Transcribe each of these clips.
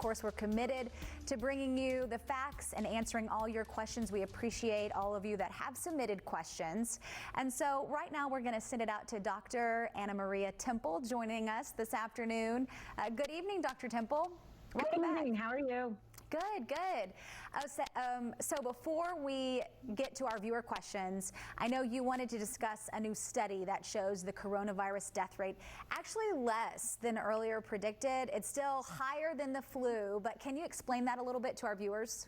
course, we're committed to bringing you the facts and answering all your questions. We appreciate all of you that have submitted questions. And so right now we're going to send it out to Dr. Anna Maria Temple joining us this afternoon. Good evening, Dr. Temple. Good evening. How are you? Good, good. So before we get to our viewer questions, I know you wanted to discuss a new study that shows the coronavirus death rate actually less than earlier predicted. It's still higher than the flu, but can you explain that a little bit to our viewers?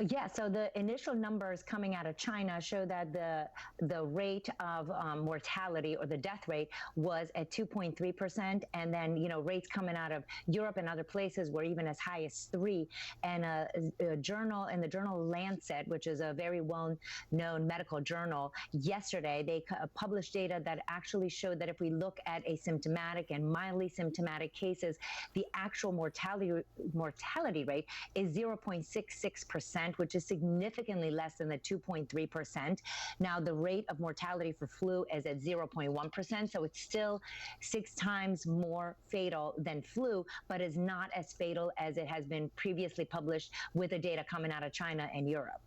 Yeah, so the initial numbers coming out of China show that the rate of mortality, or the death rate, was at 2.3%, and then rates coming out of Europe and other places were even as high as 3%. And a journal, in the journal Lancet, which is a very well-known medical journal, yesterday they published data that actually showed that if we look at asymptomatic and mildly symptomatic cases, the actual mortality rate is 0.66%, which is significantly less than the 2.3%. Now, the rate of mortality for flu is at 0.1%, so it's still 6 times more fatal than flu, but is not as fatal as it has been previously published with the data coming out of China and Europe.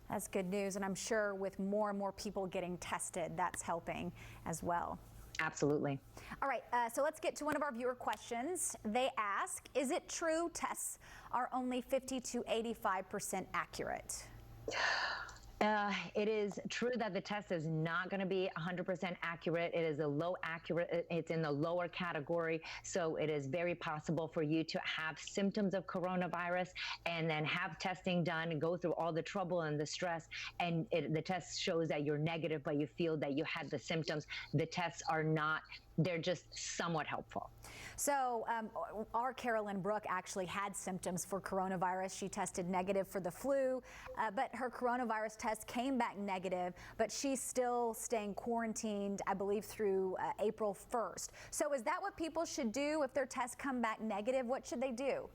That's good news, and I'm sure with more and more people getting tested, that's helping as well. Absolutely. All right, so let's get to one of our viewer questions. They ask, is it true tests are only 50 to 85% accurate? It is true that the test is not going to be 100% accurate. It is a low accurate, it's in the lower category. So it is very possible for you to have symptoms of coronavirus and then have testing done and go through all the trouble and the stress. And the test shows that you're negative, but you feel that you had the symptoms. The tests are not, they're just somewhat helpful. So our Carolyn Brooke actually had symptoms for coronavirus. She tested negative for the flu, but her coronavirus test came back negative, but she's still staying quarantined, I believe, through April 1st. So is that what people should do if their tests come back negative? What should they do?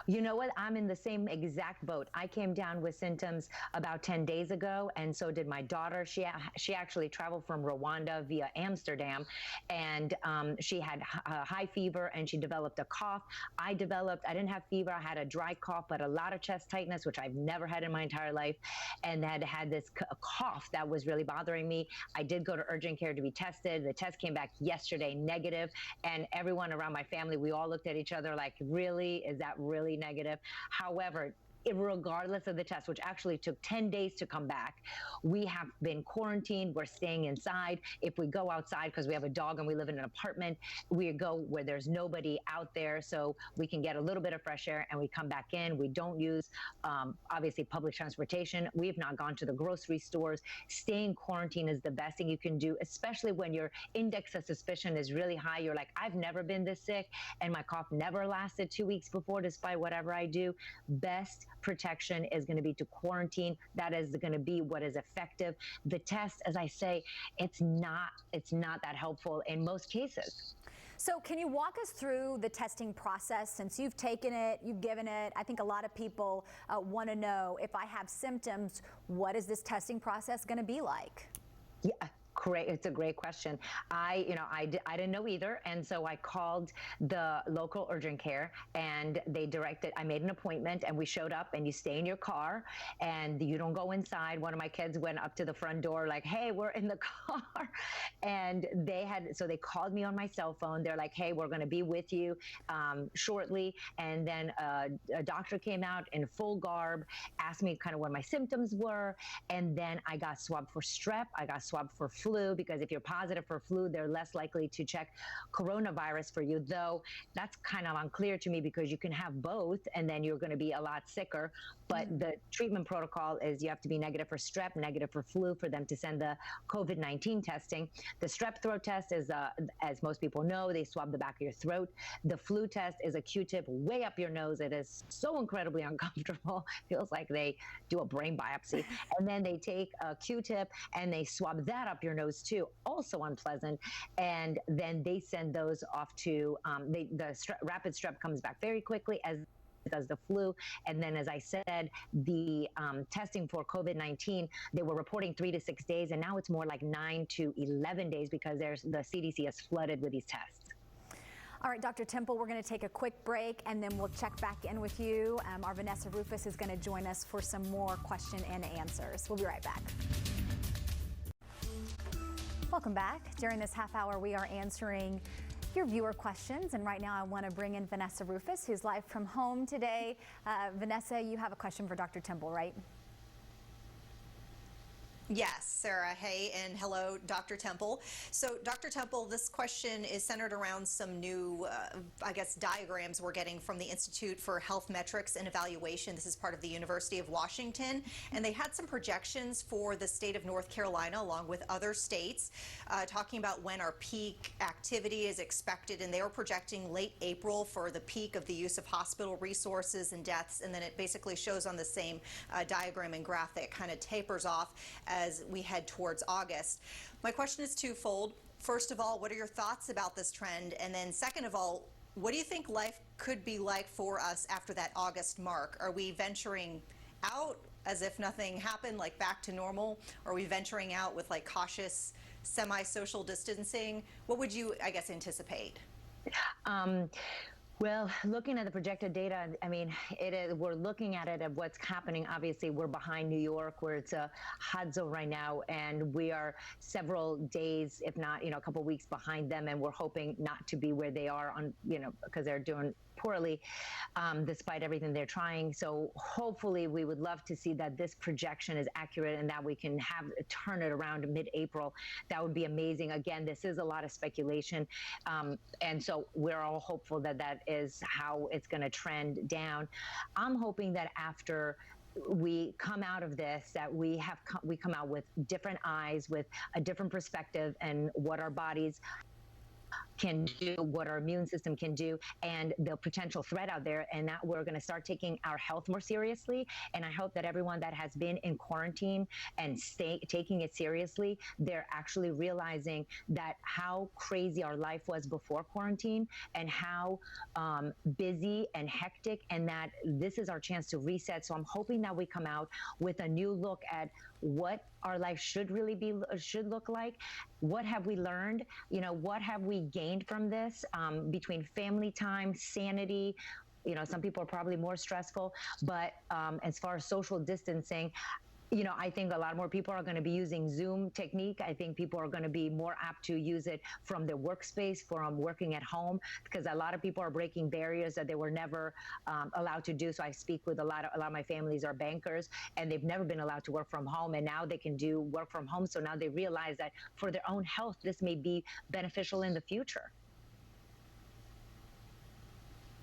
You know what? I'm in the same exact boat. I came down with symptoms about 10 days ago, and so did my daughter. She actually traveled from Rwanda via Amsterdam, and she had a high fever, and she developed a cough. I didn't have fever. I had a dry cough, but a lot of chest tightness, which I've never had in my entire life, and had this cough that was really bothering me. I did go to urgent care to be tested. The test came back yesterday negative, and everyone around my family, we all looked at each other like, really? Is that really negative? However, regardless of the test, which actually took 10 days to come back, we have been quarantined. We're staying inside. If we go outside, because we have a dog and we live in an apartment, we go where there's nobody out there, so we can get a little bit of fresh air, and we come back in. We don't use, obviously, public transportation. We have not gone to the grocery stores. Staying quarantined is the best thing you can do, especially when your index of suspicion is really high. You're like, I've never been this sick, and my cough never lasted 2 weeks before, despite whatever I do. Best protection is going to be to quarantine. That is going to be what is effective. The test, as I say, it's not that helpful in most cases. So can you walk us through the testing process? Since you've taken it, you've given it, I think a lot of people want to know, if I have symptoms, what is this testing process going to be like? Yeah. Great. It's a great question. I didn't know either. And so I called the local urgent care, and they directed, I made an appointment, and we showed up, and you stay in your car and you don't go inside. One of my kids went up to the front door like, hey, we're in the car. And so they called me on my cell phone. They're like, hey, we're going to be with you shortly. And then a doctor came out in full garb, asked me kind of what my symptoms were. And then I got swabbed for strep. I got swabbed for flu, because if you're positive for flu, they're less likely to check coronavirus for you, though that's kind of unclear to me, because you can have both and then you're going to be a lot sicker. But the treatment protocol is you have to be negative for strep, negative for flu, for them to send the Covid-19 testing. The strep throat test is, as most people know, they swab the back of your throat. The flu test is a Q-tip way up your nose. It is so incredibly uncomfortable. Feels like they do a brain biopsy. And then they take a Q-tip and they swab that up your nose too, also unpleasant. And then they send those off to, rapid strep comes back very quickly, as does the flu. And then, as I said, the testing for COVID-19, they were reporting 3 to 6 days, and now it's more like 9 to 11 days, because the CDC has flooded with these tests. All right, Dr. Temple, we're going to take a quick break and then we'll check back in with you. Our Vanessa Rufus is going to join us for some more question and answers. We'll be right back. Welcome back. During this half hour, we are answering your viewer questions, and right now I want to bring in Vanessa Rufus, who's live from home today. Vanessa, you have a question for Dr. Temple, right? Yes, Sarah. Hey, and hello, Dr. Temple. So, Dr. Temple, this question is centered around some new, diagrams we're getting from the Institute for Health Metrics and Evaluation. This is part of the University of Washington, and they had some projections for the state of North Carolina, along with other states, talking about when our peak activity is expected, and they were projecting late April for the peak of the use of hospital resources and deaths, and then it basically shows on the same diagram and graph that it kind of tapers off as we head towards August. My question is twofold. First of all, what are your thoughts about this trend? And then second of all, what do you think life could be like for us after that August mark? Are we venturing out as if nothing happened, like back to normal? Or are we venturing out with like cautious semi-social distancing? What would you, anticipate? Well, looking at the projected data, I mean, we're looking at it of what's happening. Obviously, we're behind New York, where it's a hot zone right now, and we are several days, if not, a couple weeks behind them, and we're hoping not to be where they are on, because they're doing poorly, despite everything they're trying. So hopefully we would love to see that this projection is accurate and that we can turn it around mid-April. That would be amazing. Again, this is a lot of speculation. And so we're all hopeful that that is how it's going to trend down. I'm hoping that after we come out of this, that we come out with different eyes, with a different perspective, and what our bodies can do, what our immune system can do, and the potential threat out there, and that we're going to start taking our health more seriously. And I hope that everyone that has been in quarantine and taking it seriously, they're actually realizing that how crazy our life was before quarantine, and how busy and hectic, and that this is our chance to reset. So I'm hoping that we come out with a new look at what our life should look like. What have we learned? What have we gained from this, between family time, sanity? Some people are probably more stressful, but as far as social distancing, I think a lot more people are going to be using Zoom technique. I think people are going to be more apt to use it from their workspace, from working at home, because a lot of people are breaking barriers that they were never allowed to do. So I speak with a lot of my families are bankers, and they've never been allowed to work from home, and now they can do work from home. So now they realize that for their own health, this may be beneficial in the future.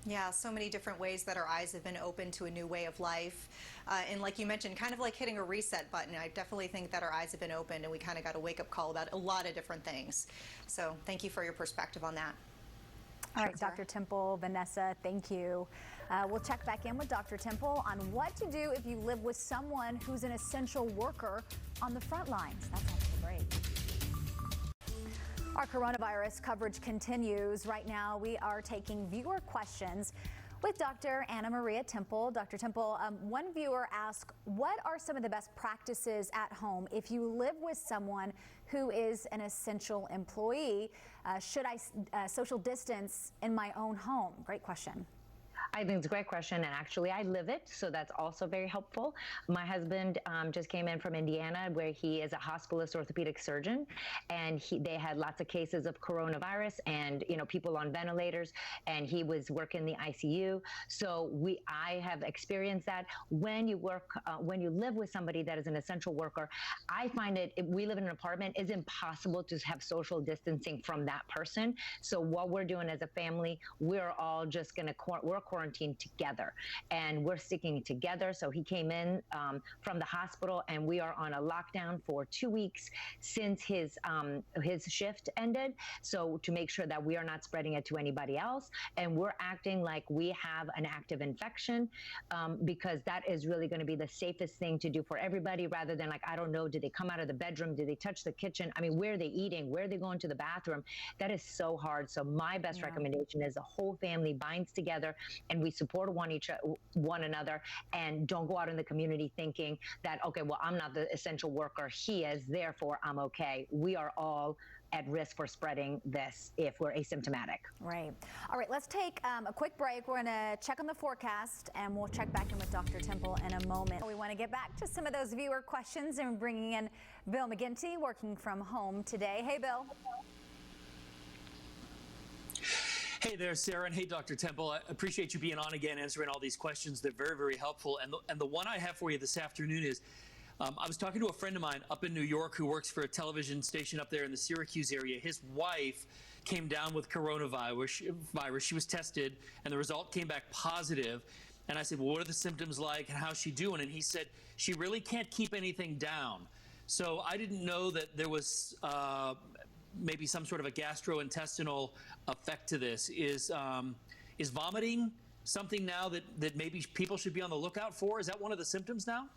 Yeah, so many different ways that our eyes have been opened to a new way of life. And like you mentioned, kind of like hitting a reset button. I definitely think that our eyes have been opened, and we kind of got a wake-up call about a lot of different things. So thank you for your perspective on that. All right, Dr. Temple, Vanessa, thank you. We'll check back in with Dr. Temple on what to do if you live with someone who's an essential worker on the front lines. That's after the break. Our coronavirus coverage continues. Right now, we are taking viewer questions with Dr. Anna Maria Temple. Dr. Temple, one viewer asked, what are some of the best practices at home if you live with someone who is an essential employee? Should I social distance in my own home? Great question. I think it's a great question, and actually I live it, so that's also very helpful. My husband just came in from Indiana, where he is a hospitalist orthopedic surgeon, and they had lots of cases of coronavirus and people on ventilators, and he was working the ICU. So I have experienced that. When you live with somebody that is an essential worker, I find we live in an apartment, it's impossible to have social distancing from that person. So what we're doing as a family, we're all just we're quarantined together, and we're sticking together. So he came in from the hospital, and we are on a lockdown for 2 weeks since his shift ended. So to make sure that we are not spreading it to anybody else, and we're acting like we have an active infection, because that is really going to be the safest thing to do for everybody, rather than I don't know, did they come out of the bedroom? Did they touch the kitchen? I mean, where are they eating? Where are they going to the bathroom? That is so hard. So my best recommendation is the whole family binds together, and we support one another, and don't go out in the community thinking that, okay, well, I'm not the essential worker, he is, therefore I'm okay. We are all at risk for spreading this if we're asymptomatic. Right. All right, let's take a quick break. We're going to check on the forecast, and we'll check back in with Dr. Temple in a moment. We want to get back to some of those viewer questions and bringing in Bill McGinty, working from home today. Hey, Bill. Hey there, Sarah, and hey, Dr. Temple. I appreciate you being on again, answering all these questions. They're very, very helpful. And the one I have for you this afternoon is, I was talking to a friend of mine up in New York who works for a television station up there in the Syracuse area. His wife came down with coronavirus. She was tested, and the result came back positive. And I said, well, what are the symptoms like, and how's she doing? And he said, she really can't keep anything down. So I didn't know that there was maybe some sort of a gastrointestinal effect to this. Is vomiting something now that maybe people should be on the lookout for? Is that one of the symptoms now?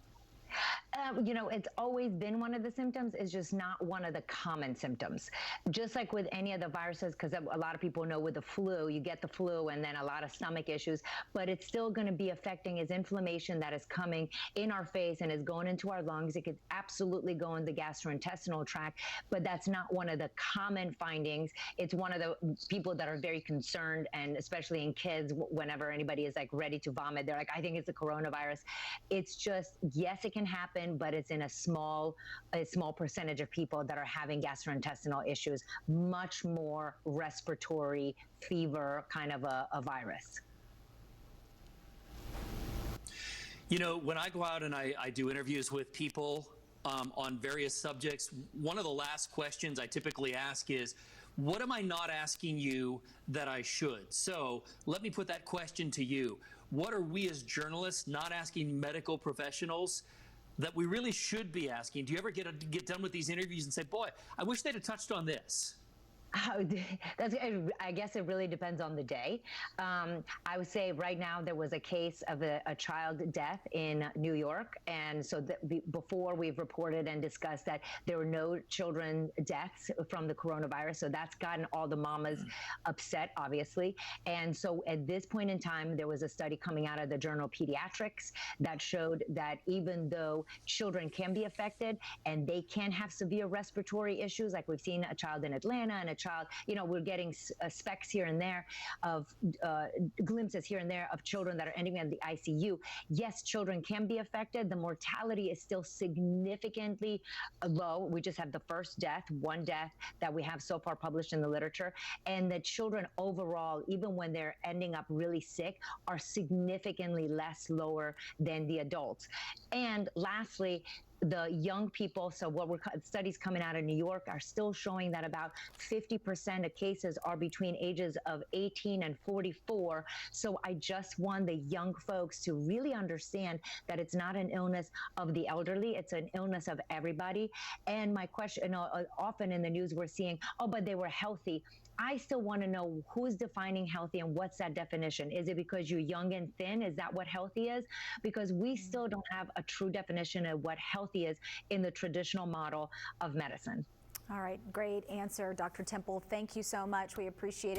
It's always been one of the symptoms. It's just not one of the common symptoms. Just like with any of the viruses, because a lot of people know with the flu, you get the flu and then a lot of stomach issues, but it's still going to be affecting is inflammation that is coming in our face and is going into our lungs. It could absolutely go in the gastrointestinal tract, but that's not one of the common findings. It's one of the people that are very concerned, and especially in kids, whenever anybody is like ready to vomit, they're like, I think it's the coronavirus. It's just, yes, it can happen, but it's in a small percentage of people that are having gastrointestinal issues, much more respiratory fever kind of a virus. When I go out and I do interviews with people on various subjects, one of the last questions I typically ask is, what am I not asking you that I should? So let me put that question to you. What are we as journalists not asking medical professionals that we really should be asking? Do you ever get done with these interviews and say, boy, I wish they'd have touched on this? I guess it really depends on the day. I would say right now there was a case of a child death in New York. And so before we've reported and discussed that there were no children deaths from the coronavirus. So that's gotten all the mamas upset, obviously. And so at this point in time, there was a study coming out of the journal Pediatrics that showed that even though children can be affected and they can have severe respiratory issues, like we've seen a child in Atlanta and a child, we're getting specks here and there of glimpses here and there of children that are ending in the ICU. Yes, children can be affected. The mortality is still significantly low. We just have the first death, one death that we have so far published in the literature. And the children overall, even when they're ending up really sick, are significantly lower than the adults. And lastly, the young people, so studies coming out of New York are still showing that about 50% of cases are between ages of 18 and 44. So I just want the young folks to really understand that it's not an illness of the elderly, it's an illness of everybody. And my question, often in the news we're seeing, oh, but they were healthy. I still want to know who's defining healthy and what's that definition. Is it because you're young and thin? Is that what healthy is? Because we still don't have a true definition of what healthy is in the traditional model of medicine. All right, great answer, Dr. Temple. Thank you so much. We appreciate it.